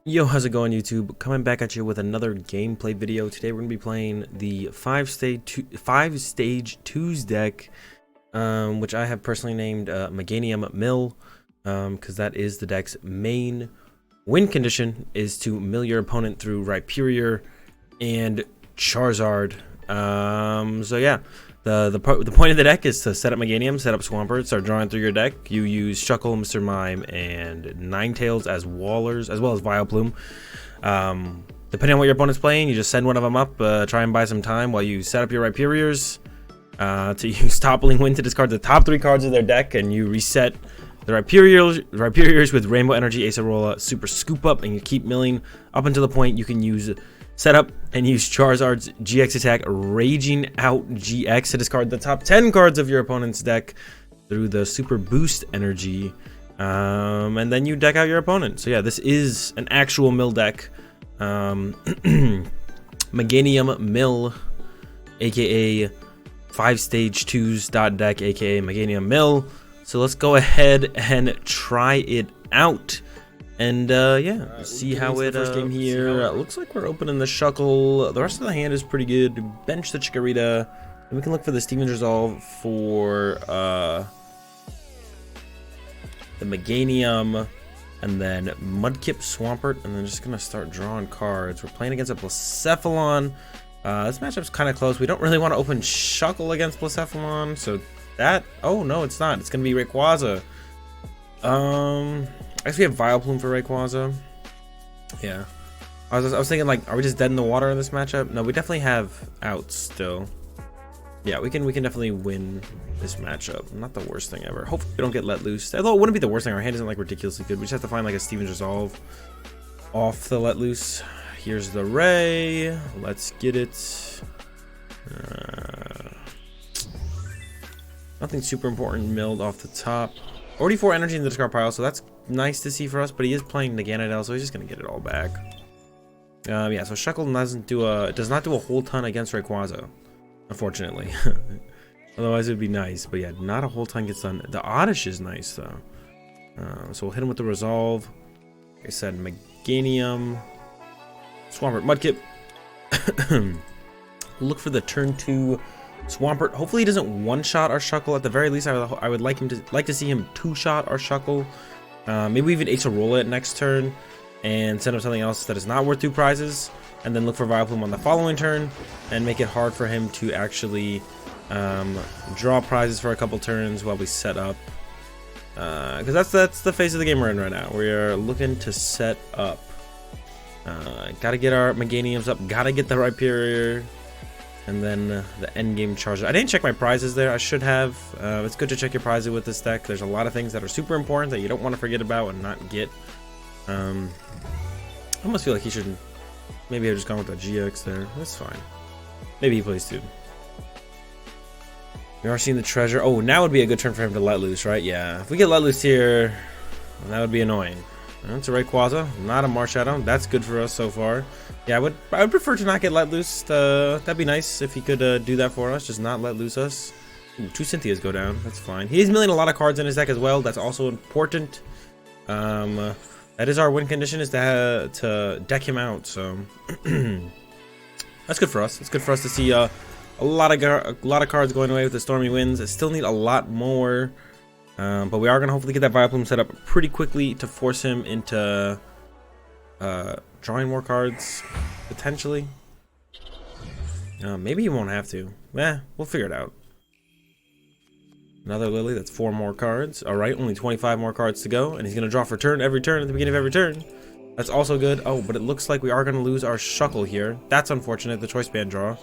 Yo, how's it going, YouTube? Coming back at you with another gameplay video. Today we're going to be playing the 5Stage2s deck, which I have personally named Meganium Mill, because that is the deck's main win condition, is to mill your opponent through Rhyperior and Charizard. So yeah, the point of the deck is to set up Meganium, set up Swampert, start drawing through your deck. You use Shuckle, Mr. Mime, and Ninetales as wallers, as well as Vileplume. Depending on what your opponent's playing, you just send one of them up, try and buy some time while you set up your Rhyperiors. To use Toppling Wind to discard the top 3 cards of their deck, and you reset the Rhyperiors with Rainbow Energy, Acerola, Super Scoop Up, and you keep milling up until the point you can use Setup and use Charizard's GX attack, Raging Out GX, to discard the top 10 cards of your opponent's deck through the Super Boost Energy, and then you deck out your opponent. So yeah, this is an actual mill deck. Meganium Mill, aka 5Stage2s.dek, aka Meganium Mill. So let's go ahead and try it out. And yeah, right, see how it first game here. Looks like we're opening the Shuckle. The rest of the hand is pretty good. Bench the Chikorita, and we can look for the Steven's Resolve for the Meganium, and then Mudkip, Swampert, and then just gonna start drawing cards. We're playing against a Blacephalon. This matchup's kind of close. We don't really want to open Shuckle against Blacephalon, so that. Oh no, it's not. It's gonna be Rayquaza. I guess we have Vileplume for Rayquaza. Yeah. I was thinking, like, are we just dead in the water in this matchup? No, we definitely have outs still. Yeah, we can definitely win this matchup. Not the worst thing ever. Hopefully we don't get let loose. Although it wouldn't be the worst thing. Our hand isn't like ridiculously good. We just have to find like a Steven's Resolve off the let loose. Here's the Ray. Let's get it. Nothing super important milled off the top. Already 4 energy in the discard pile, so that's nice to see for us, but he is playing the Ganadel, so he's just gonna get it all back. Yeah, so Shuckle does not do a whole ton against Rayquaza, unfortunately. Otherwise it would be nice, but yeah, not a whole ton gets done. The Oddish is nice though. So we'll hit him with the Resolve. Like I said, Meganium, Swampert, Mudkip. Look for the turn 2 Swampert. Hopefully he doesn't one-shot our Shuckle. At the very least, I would like to see him 2-shot our Shuckle. Maybe even Acerola it next turn and send up something else that is not worth 2 prizes, and then look for Vileplume on the following turn and make it hard for him to actually draw prizes for a couple turns while we set up. Because that's the phase of the game we're in right now. We are looking to set up. Gotta get our Meganiums up. Gotta get the Rhyperior. And then the end game Charizard. I didn't check my prizes there. I should have. It's good to check your prizes with this deck. There's a lot of things that are super important that you don't want to forget about and not get. I almost feel like he should. Maybe I've just gone with the GX there. That's fine. Maybe he plays 2. We are seeing the treasure. Oh, now would be a good turn for him to let loose, right? Yeah. If we get let loose here, that would be annoying. That's a Rayquaza, not a Marshadow. That's good for us so far. Yeah, I would prefer to not get let loose. That'd be nice if he could do that for us, just not let loose us. Ooh, 2 Cynthias go down. That's fine. He is milling a lot of cards in his deck as well. That's also important. That is our win condition, is to deck him out. So that's good for us. It's good for us to see a lot of cards going away with the Stormy Winds. I still need a lot more. But we are going to hopefully get that Vileplume set up pretty quickly to force him into drawing more cards, potentially. Maybe he won't have to. We'll figure it out. Another Lily, that's 4 more cards. Alright, only 25 more cards to go, and he's going to draw for every turn at the beginning of every turn. That's also good. Oh, but it looks like we are going to lose our Shuckle here. That's unfortunate, the Choice Band draw.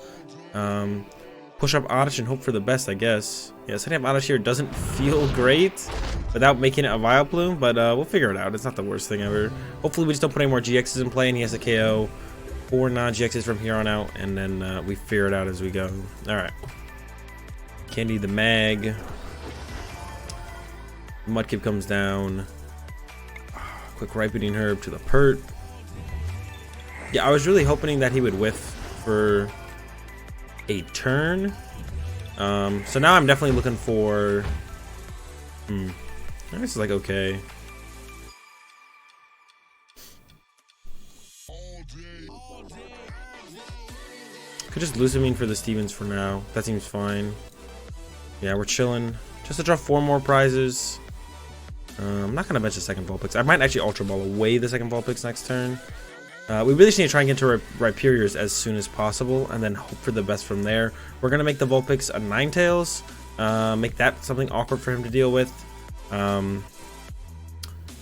Push up Oddish and hope for the best, I guess. Yeah, setting up Oddish here doesn't feel great without making it a Vileplume, but we'll figure it out. It's not the worst thing ever. Hopefully we just don't put any more GXs in play and he has a KO 4 non-GXs from here on out, and then we figure it out as we go. Alright. Candy the Mag. Mudkip comes down. Quick Ripening Herb to the Pert. Yeah, I was really hoping that he would whiff for a turn. So now I'm definitely looking for this is like okay. Could just Lucamine for the Stevens for now. That seems fine. Yeah, we're chilling. Just to draw 4 more prizes. I'm not gonna bench the second Vulpix. I might actually Ultra Ball away the second Vulpix next turn. We really just need to try and get to Rhyperiors as soon as possible, and then hope for the best from there. We're gonna make the Vulpix a Ninetales. Make that something awkward for him to deal with.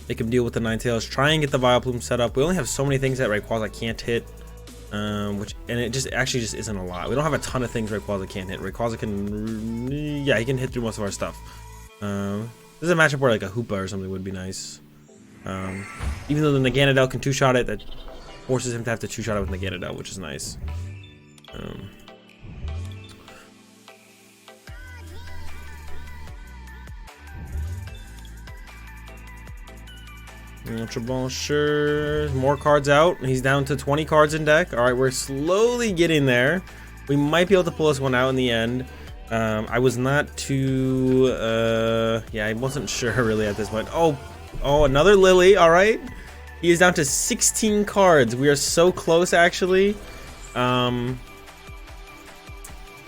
Make him deal with the Ninetales. Try and get the Vileplume set up. We only have so many things that Rayquaza can't hit. And it just actually just isn't a lot. We don't have a ton of things Rayquaza can't hit. Rayquaza can, yeah, he can hit through most of our stuff. This is a matchup where like a Hoopa or something would be nice. Even though the Naganadel can 2-shot it, that forces him to have to 2-shot it with Naganadel, which is nice. Ultra Ball, sure. More cards out. He's down to 20 cards in deck. All right, we're slowly getting there. We might be able to pull this one out in the end. I was not too, yeah, I wasn't sure really at this point. Oh, another Lily. All right. He is down to 16 cards. We are so close, actually.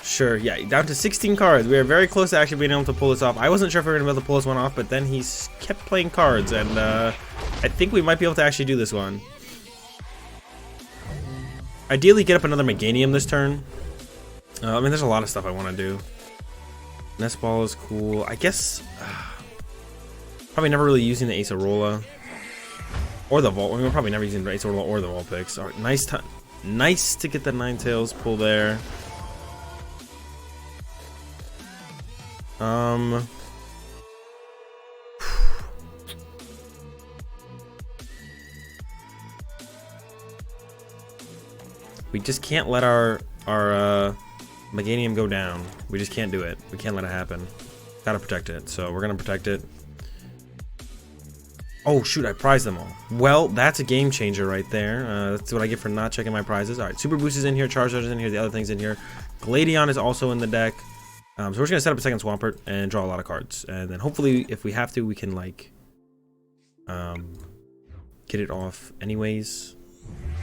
Sure, yeah, down to 16 cards. We are very close to actually being able to pull this off. I wasn't sure if we were going to be able to pull this one off, but then he kept playing cards, and I think we might be able to actually do this one. Ideally, get up another Meganium this turn. I mean, there's a lot of stuff I want to do. Nest Ball is cool. I guess probably never really using the Acerola or the Volt. I mean, we're probably never using the Acerola or the Vulpix. All right, nice to get the Ninetales pull there. We just can't let our Meganium go down. We just can't do it. We can't let it happen. Gotta protect it. So we're gonna protect it. Oh shoot, I prized them all. Well, that's a game changer right there. That's what I get for not checking my prizes. All right, Super Boost is in here, Charizard is in here, the other things in here. Gladion is also in the deck. So we're just gonna set up a second Swampert and draw a lot of cards, and then hopefully, if we have to, we can like get it off anyways.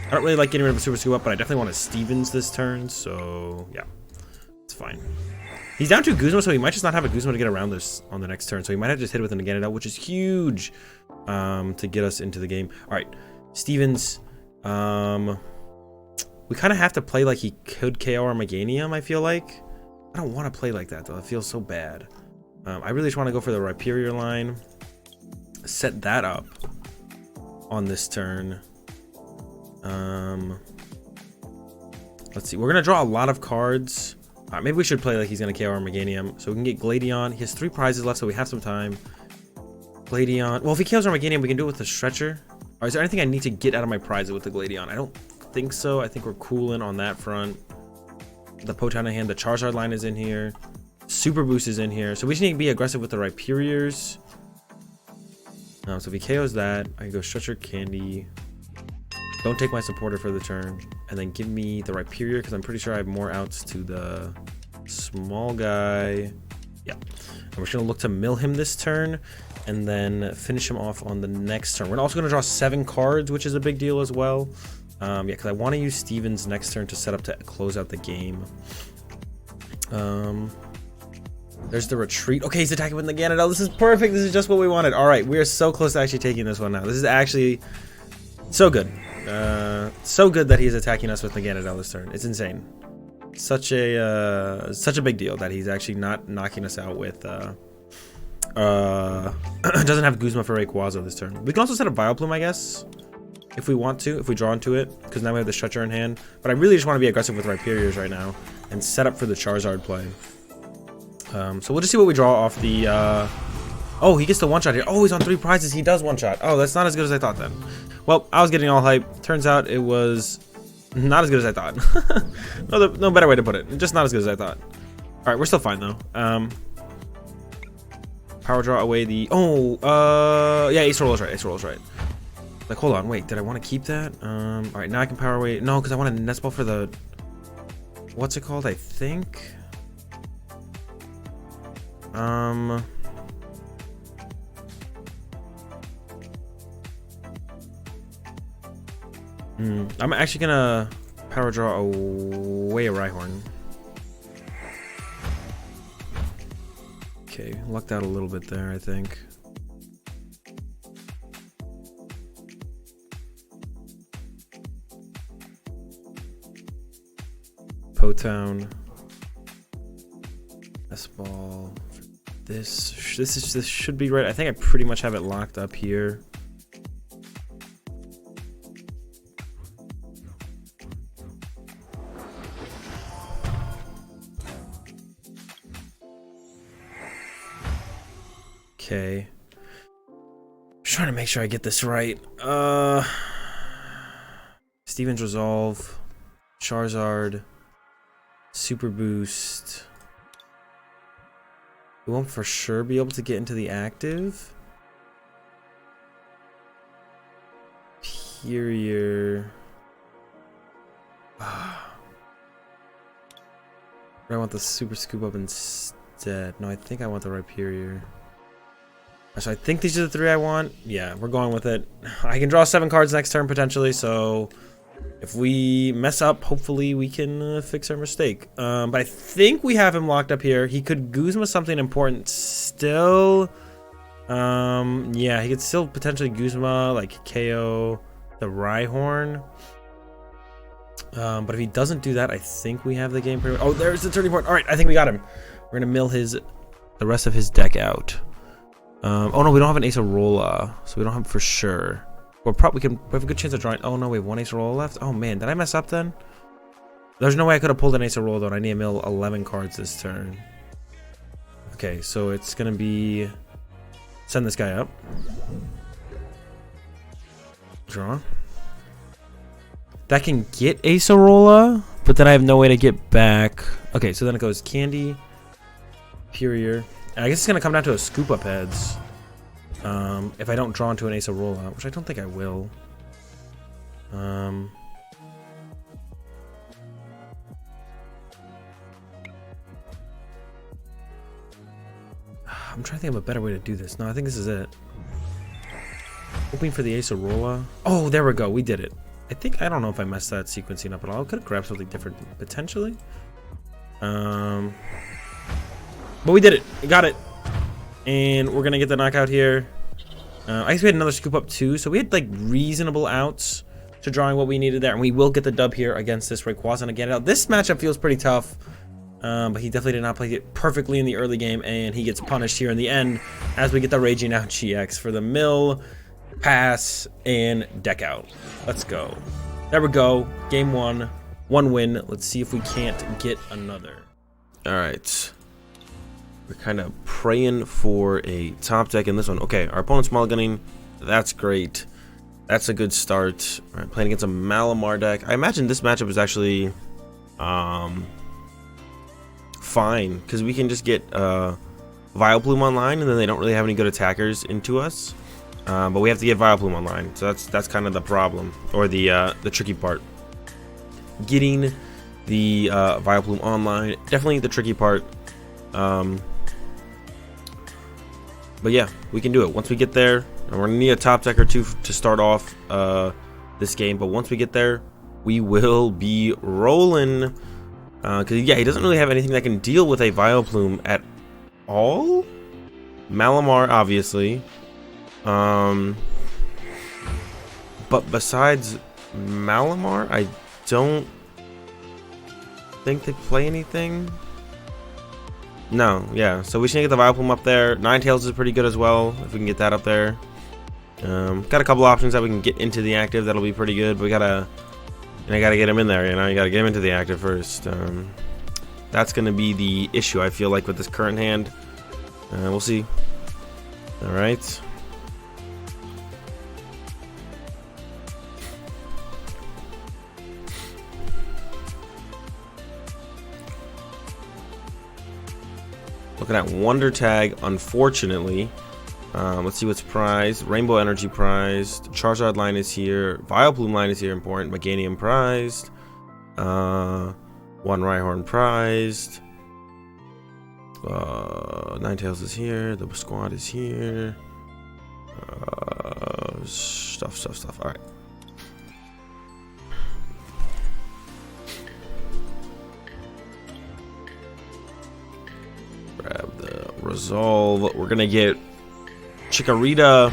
I don't really like getting rid of a Super Scoop Up, but I definitely want a Stevens this turn, so yeah, it's fine. He's down to Guzma, so he might just not have a Guzma to get around this on the next turn, so he might have to just hit it with an Naganadel, which is huge to get us into the game. All right, Stevens. We kind of have to play like he could KO our Meganium, I feel like. I don't want to play like that, though. It feels so bad. I really just want to go for the Rhyperior line. Set that up on this turn. Let's see. We're going to draw a lot of cards. Maybe we should play like he's going to KO our Meganium. So we can get Gladion. He has 3 prizes left, so we have some time. Gladion. Well, if he KOs our Meganium, we can do it with the Stretcher. All right, is there anything I need to get out of my prizes with the Gladion? I don't think so. I think we're cooling on that front. The Potanahan, the Charizard line is in here. Super Boost is in here. So we just need to be aggressive with the Rhyperiors. So if he KOs that, I can go Stretcher, Candy. Don't take my supporter for the turn. And then give me the Rhyperior, because I'm pretty sure I have more outs to the small guy. Yeah. And we're just going to look to mill him this turn. And then finish him off on the next turn. We're also going to draw 7 cards, which is a big deal as well. Yeah, because I want to use Stevens next turn to set up to close out the game. There's the retreat. Okay, he's attacking with Naganadel. This is perfect. This is just what we wanted. All right, we are so close to actually taking this one now. This is actually so good. So good that he's attacking us with Naganadel this turn. It's insane. Such a big deal that he's actually not knocking us out with. Doesn't have Guzma for Rayquaza this turn. We can also set up Vileplume, I guess. If we want to, if we draw into it, because now we have the Stretcher in hand. But I really just want to be aggressive with Rhyperiors right now and set up for the Charizard play. So we'll just see what we draw off the... Oh, he gets the one-shot here. Oh, he's on 3 prizes. He does one-shot. Oh, that's not as good as I thought then. Well, I was getting all hype. Turns out it was not as good as I thought. No better way to put it. Just not as good as I thought. All right, we're still fine, though. Power draw away the... Oh, yeah, Acerola is right. Like, hold on, wait, did I want to keep that? All right, now I can power away. No, because I want a Nest Ball for the... What's it called, I think? I'm actually gonna power draw away a Rhyhorn. Okay, lucked out a little bit there, I think. Potown. S-ball. This should be right. I think I pretty much have it locked up here. Okay. Just trying to make sure I get this right. Steven's Resolve, Charizard, Super Boost. We won't for sure be able to get into the active. Superior. I want the Super Scoop Up instead. No, I think I want the Rhyperior. So I think these are the three I want. Yeah, we're going with it. I can draw 7 cards next turn potentially, so if we mess up, hopefully we can fix our mistake. But I think we have him locked up here. He could Guzma something important still. Yeah, he could still potentially Guzma, like KO the Rhyhorn. But if he doesn't do that, I think we have the game pretty much. Oh, there's the turning point. All right, I think we got him. We're gonna mill the rest of his deck out. Oh no, we don't have an Acerola, so we don't have for sure. Well, probably we have a good chance of drawing. Oh no, we have one Acerola left. Oh man, did I mess up then? There's no way I could have pulled an Acerola though. And I need to mill 11 cards this turn. Okay, so it's gonna be send this guy up. Draw. That can get Acerola, but then I have no way to get back. Okay, so then it goes Candy, Superior. And I guess it's gonna come down to a scoop up heads. If I don't draw into an Acerola, which I don't think I will. I'm trying to think of a better way to do this. No, I think this is it. Hoping for the Acerola. Oh, there we go. We did it. I don't know if I messed that sequencing up at all. I could have grabbed something different potentially. But we did it. We got it. And we're gonna get the knockout here. I guess we had another scoop up too, so we had like reasonable outs to drawing what we needed there, and we will get the dub here against this Rayquaza again. Now this matchup feels pretty tough, but he definitely did not play it perfectly in the early game, and he gets punished here in the end as we get the Raging Out GX for the mill, pass, and deck out. Let's go. There we go. Game 1, 1 win. Let's see if we can't get another. All right. We're kind of praying for a top deck in this one. Okay, our opponent's mulliganing. That's great. That's a good start. All right, playing against a Malamar deck. I imagine this matchup is actually fine, because we can just get Vileplume online, and then they don't really have any good attackers into us. But we have to get Vileplume online, so that's kind of the problem, or the tricky part. Getting the Vileplume online, definitely the tricky part. But yeah, we can do it. Once we get there, and we're gonna need a top deck or two to start off this game. But once we get there, we will be rolling. Cause yeah, he doesn't really have anything that can deal with a Vileplume at all. Malamar, obviously. But besides Malamar, I don't think they play anything. No, yeah, so we should get the Vileplume up there. Ninetales is pretty good as well, if we can get that up there. Got a couple options that we can get into the active, that'll be pretty good, but I gotta get him in there, you know, you gotta get him into the active first. That's gonna be the issue, I feel like, with this current hand. We'll see. Alright. Looking at Wonder Tag, unfortunately. Let's see what's prized. Rainbow Energy prized. Charizard line is here. Vileplume line is here, important. Meganium prized. One Rhyhorn prized. Ninetales is here. The squad is here. Stuff. Alright. Resolve. We're gonna get Chikorita.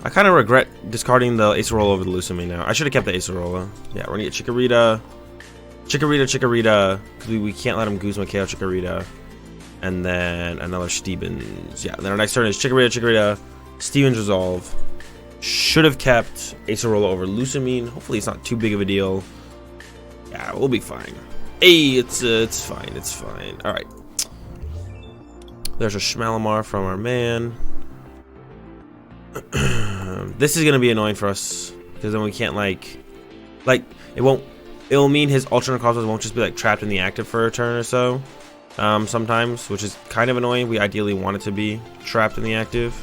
I kind of regret discarding the Acerola over the Lucami now. I should have kept the Acerola. Yeah, we're gonna get Chikorita. Chikorita. We can't let him Guzma KO Chikorita. And then another Stevens. Yeah, then our next turn is Chikorita. Stevens Resolve. Should have kept Acerola over Lucamine. Hopefully it's not too big of a deal. Yeah, we'll be fine. Hey, it's fine. It's fine. All right. There's a Malamar from our man. This is gonna be annoying for us because then we can't like it will mean his alternate cosmos won't just be like trapped in the active for a turn or so. Sometimes, which is kind of annoying. We ideally want it to be trapped in the active,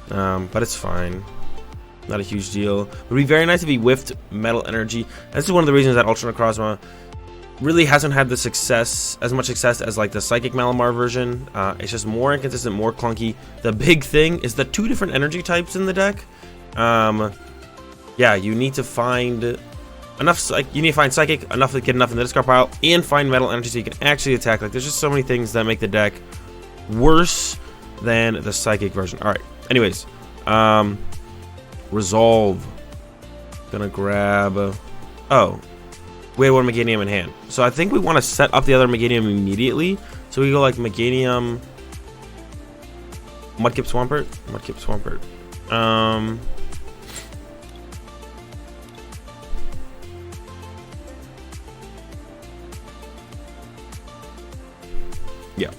but it's fine. Not a huge deal. It would be very nice if he whiffed Metal Energy. This is one of the reasons that Ultra Necrozma really hasn't had the success, as much success as like the Psychic Malamar version. It's just more inconsistent, more clunky. The big thing is the 2 different energy types in the deck. Yeah, you need to find enough. You need to find Psychic enough to get enough in the discard pile, and find Metal Energy so you can actually attack. Like, there's just so many things that make the deck worse than the Psychic version. All right. Anyways, Resolve. Gonna grab. Oh. We have one Meganium in hand. So I think we want to set up the other Meganium immediately. So we go like Meganium, Mudkip Swampert. Yeah.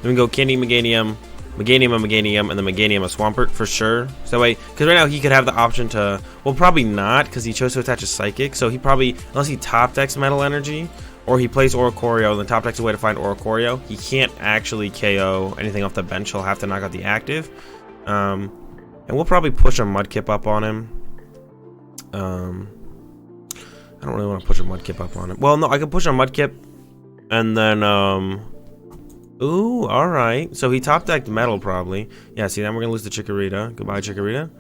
Then we go Candy Meganium, Meganium, and then Meganium a Swampert for sure. So that way, because right now he could have the option to, well, probably not, because he chose to attach a Psychic. So he probably, unless he top decks Metal Energy, or he plays Oricorio, and then top decks a way to find Oricorio, he can't actually KO anything off the bench. He'll have to knock out the active. And we'll probably push a Mudkip up on him. I don't really want to push a Mudkip up on him. Well, no, I could push a Mudkip, and then, ooh, alright. So he top decked Metal probably. Yeah, see, then we're gonna lose the Chikorita. Goodbye, Chikorita.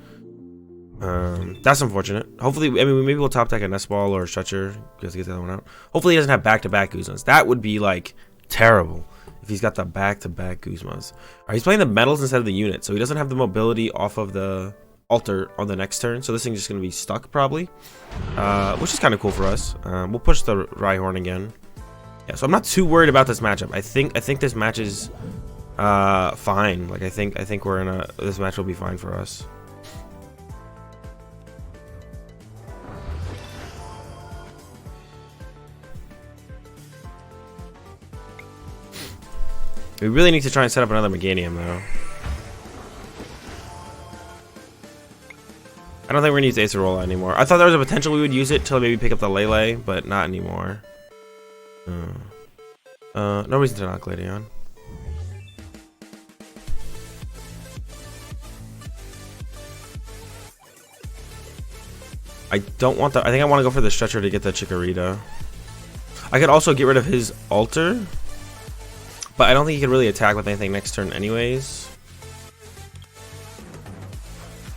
That's unfortunate. Hopefully, I mean, maybe we'll top deck a Nest Ball or a Stretcher just to get that one out. Hopefully he doesn't have back-to-back Guzmas. That would be, like, terrible if he's got the back-to-back Guzmas. Alright, he's playing the Metals instead of the unit, so he doesn't have the mobility off of the Altar on the next turn. So this thing's just gonna be stuck probably, which is kind of cool for us. We'll push the Rhyhorn again. Yeah, so I'm not too worried about this matchup. I think this match is fine. Like I think we're in this match will be fine for us. We really need to try and set up another Meganium though. I don't think we're gonna use Acerola anymore. I thought there was a potential we would use it till maybe pick up the Lele, but not anymore. No reason to not Gladion. I don't want the. I think I want to go for the Stretcher to get the Chikorita. I could also get rid of his Altar, but I don't think he could really attack with anything next turn anyways.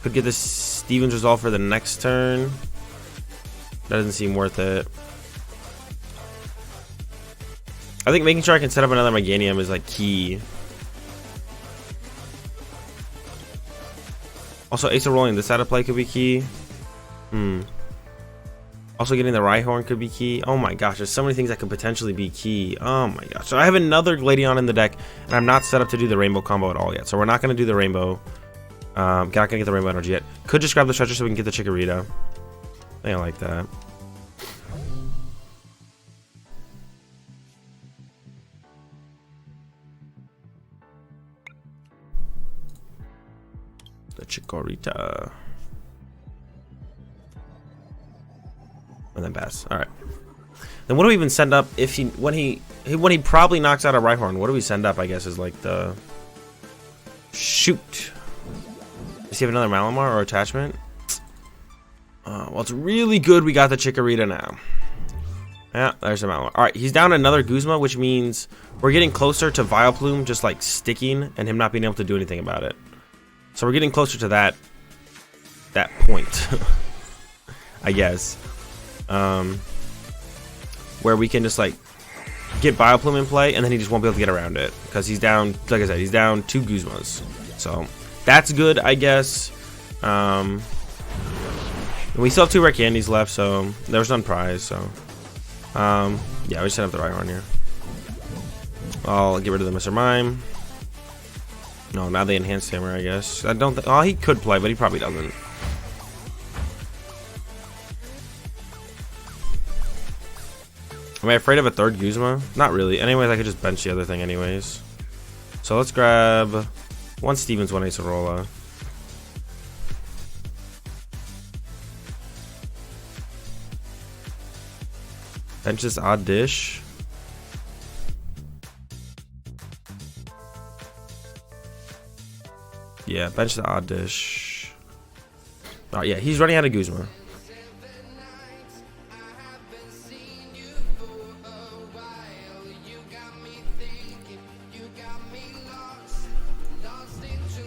Could get this Stevens Resolve for the next turn. That doesn't seem worth it. I think making sure I can set up another Meganium is like key. Also, Ace of rolling this out of play could be key. Also, getting the Rhyhorn could be key. Oh my gosh, there's so many things that could potentially be key. Oh my gosh. So I have another Gladion in the deck, and I'm not set up to do the Rainbow combo at all yet. So we're not going to do the Rainbow. Not going to get the Rainbow Energy yet. Could just grab the Stretcher so we can get the Chikorita. I think I like that. The Chikorita. And then Bass. Alright. Then what do we even send up if he when he probably knocks out a Rhyhorn? What do we send up, I guess, is like the shoot. Does he have another Malamar or attachment? Well, it's really good we got the Chikorita now. Yeah, there's a Malamar. Alright, he's down another Guzma, which means we're getting closer to Vileplume just like sticking and him not being able to do anything about it. So we're getting closer to that point. I guess. where we can just like get Bioplume in play, and then he just won't be able to get around it because he's down. Like I said, he's down 2 Guzmas, so that's good, I guess. We still have 2 rare candies left, so there's none prize. So yeah, we just set up the right one here. I'll get rid of the Mr. Mime. No, now the enhanced hammer, I guess. I don't. Oh, he could play, but he probably doesn't. Am I afraid of a 3rd Guzma? Not really. Anyways, I could just bench the other thing anyways. So let's grab 1 Stevens, 1 Acerola. Bench this Odd Dish. Yeah, bench the Odd Dish. Oh yeah, he's running out of Guzma.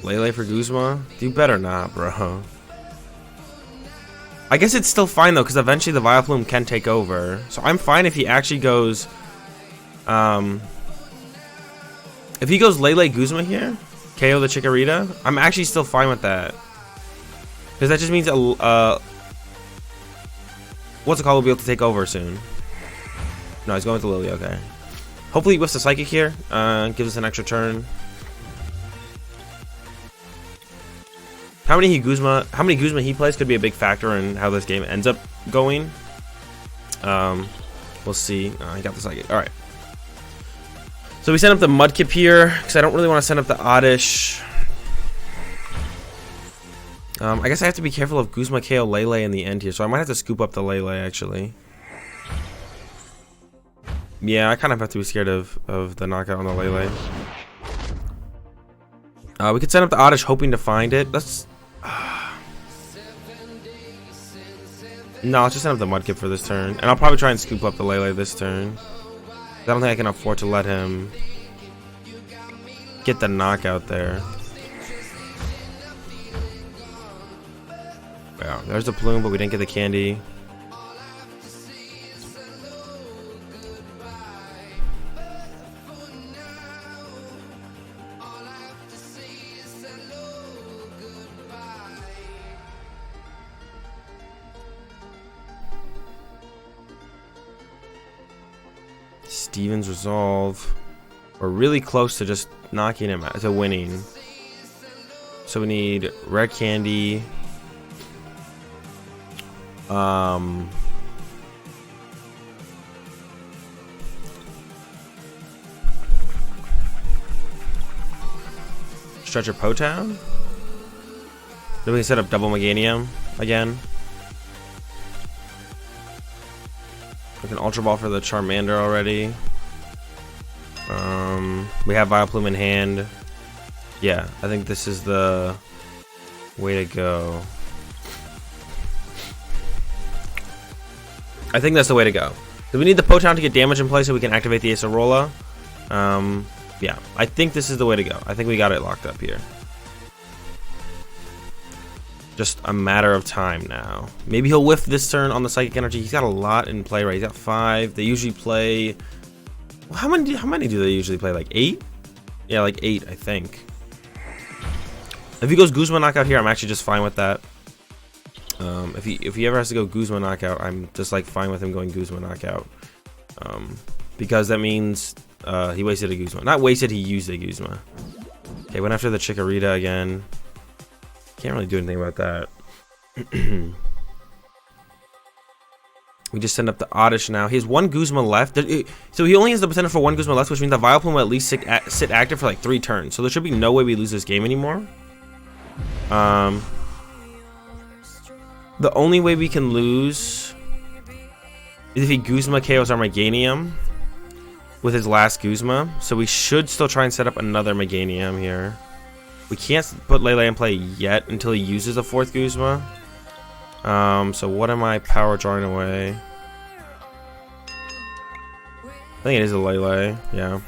Lele for Guzma? You better not, bro. I guess it's still fine though, because eventually the Vileplume can take over. So I'm fine if he actually goes if he goes Lele Guzma here, KO the Chikorita, I'm actually still fine with that. Because that just means what's it called will be able to take over soon. No, he's going with the Lily, okay. Hopefully he whiffs the Psychic here, gives us an extra turn. How many Guzma he plays could be a big factor in how this game ends up going. We'll see. He got the Psychic. All right. So we sent up the Mudkip here because I don't really want to send up the Oddish. I guess I have to be careful of Guzma KO Lele in the end here, so I might have to scoop up the Lele actually. Yeah, I kind of have to be scared of the knockout on the Lele. We could send up the Oddish hoping to find it. Let's. No, I'll just send up the Mudkip for this turn. And I'll probably try and scoop up the Lele this turn. I don't think I can afford to let him get the knockout there. Wow, there's the Plume, but we didn't get the candy. Stevens Resolve. We're really close to just knocking him out, to winning. So we need Rare Candy. Stretcher Potown. Then we can set up double Meganium again. We can Ultra Ball for the Charmander already. We have Vileplume in hand. Yeah, I think this is the way to go. I think that's the way to go. So we need the Potown to get damage in place so we can activate the Acerola. Yeah, I think this is the way to go. I think we got it locked up here. Just a matter of time now. Maybe he'll whiff this turn on the Psychic Energy. He's got a lot in play, right? He's got 5. They usually play. Well, how many do they usually play? Like 8? Yeah, like 8, I think. If he goes Guzma knockout here, I'm actually just fine with that. If he ever has to go Guzma knockout, I'm just like fine with him going Guzma knockout. Because that means he wasted a Guzma. Not wasted, he used a Guzma. Okay, went after the Chikorita again. Can't really do anything about that. We just send up the Oddish now. He has 1 Guzma left. So he only has the potential for 1 Guzma left, which means the Vileplume will at least sit active for like 3 turns. So there should be no way we lose this game anymore. The only way we can lose is if he Guzma KOs our Meganium with his last Guzma. So we should still try and set up another Meganium here. We can't put Lele in play yet until he uses a 4th Guzma. So what am I power drawing away? I think it is a Lele, yeah.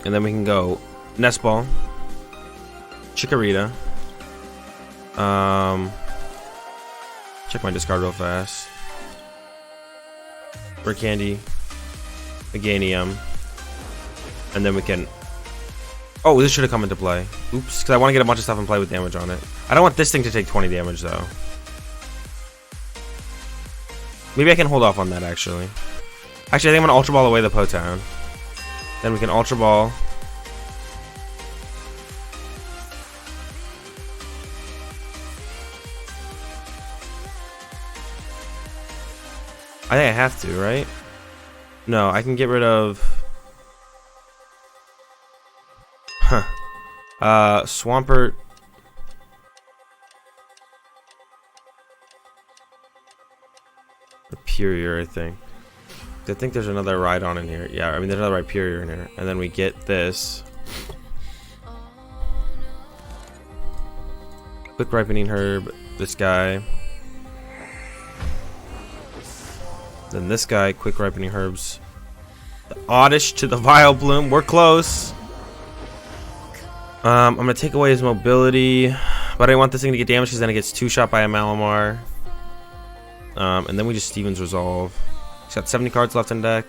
And then we can go Nest Ball, Chikorita. Check my discard real fast. Rare Candy, Meganium, and then we can. Oh, this should have come into play. Oops, because I want to get a bunch of stuff and play with damage on it. I don't want this thing to take 20 damage though. Maybe I can hold off on that actually. Actually, I think I'm gonna Ultra Ball away the Potown. Then we can Ultra Ball. I think I have to, right? No, I can get rid of. Swampert. Superior, I think. I think there's another Rhydon in here. Yeah, I mean there's another Rhyperior in here. And then we get this. Quick Ripening Herb, this guy. Then this guy, Quick Ripening Herbs. The Oddish to the Vileplume. We're close. I'm gonna take away his mobility, but I don't want this thing to get damaged because then it gets 2-shot by a Malamar. And then we just Stevens Resolve. He's got 70 cards left in deck.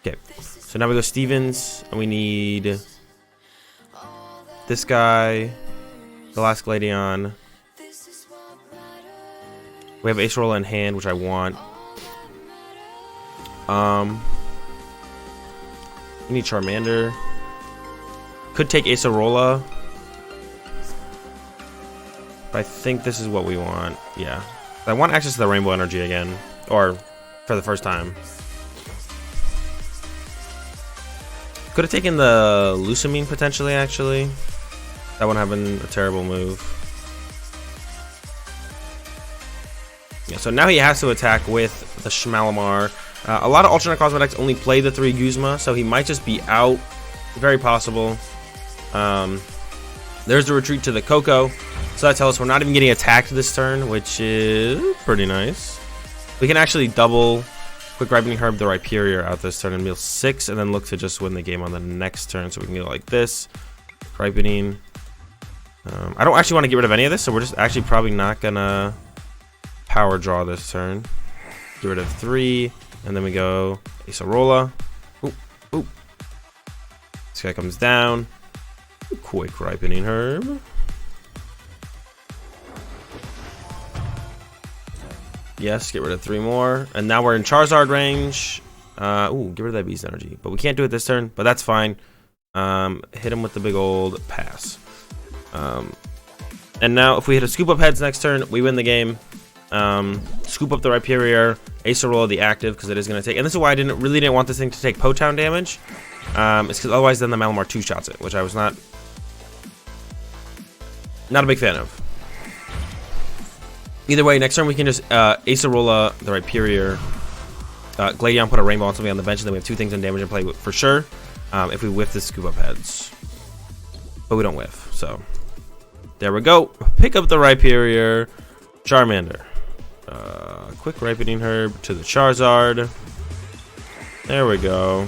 Okay, so now we go Stevens, and we need this guy, the last Gladion. We have Acerola in hand, which I want. We need Charmander. Could take Acerola. But I think this is what we want. Yeah. I want access to the Rainbow Energy again. Or for the first time. Could have taken the Lusamine potentially, actually. That wouldn't have been a terrible move. Yeah, so now he has to attack with the Shmalamar. A lot of alternate cosmetics only play the 3 Guzma, so he might just be out. Very possible. There's the retreat to the Coco. So that tells us we're not even getting attacked this turn, which is pretty nice. We can actually double Quick Ripening Herb the Rhyperior out this turn and deal 6, and then look to just win the game on the next turn. So we can go like this. Ripening. I don't actually want to get rid of any of this, so we're just actually probably not gonna power draw this turn. Get rid of 3, and then we go Acerola. Oop, oop. This guy comes down. Quick Ripening Herb. Yes, get rid of 3 more. And now we're in Charizard range. Ooh, get rid of that Beast Energy. But we can't do it this turn, but that's fine. Hit him with the big old pass. And now if we hit a Scoop Up Heads next turn, we win the game. Scoop up the Rhyperior, Acerola the active, because it is going to take. And this is why I really didn't want this thing to take Potown damage. It's because otherwise then the Malamar 2-shots it, which I was not a big fan of. Either way, next turn we can just Acerola the Rhyperior, Gladion, put a Rainbow on something on the bench, and then we have 2 things in damage in play for sure. If we whiff this Scoop Up Heads, but we don't whiff, so there we go. Pick up the Rhyperior, Charmander, Quick Ripening Herb to the Charizard. There we go.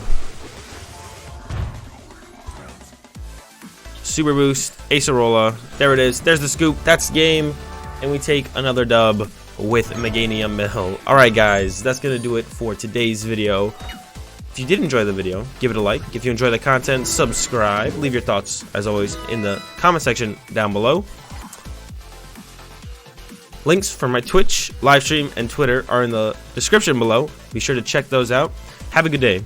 Super Boost, Acerola. There it is. There's the scoop. That's game. And we take another dub with Meganium Mill. Alright guys, that's going to do it for today's video. If you did enjoy the video, give it a like. If you enjoy the content, subscribe. Leave your thoughts, as always, in the comment section down below. Links for my Twitch, livestream, and Twitter are in the description below. Be sure to check those out. Have a good day.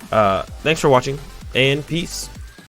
Thanks for watching, and peace.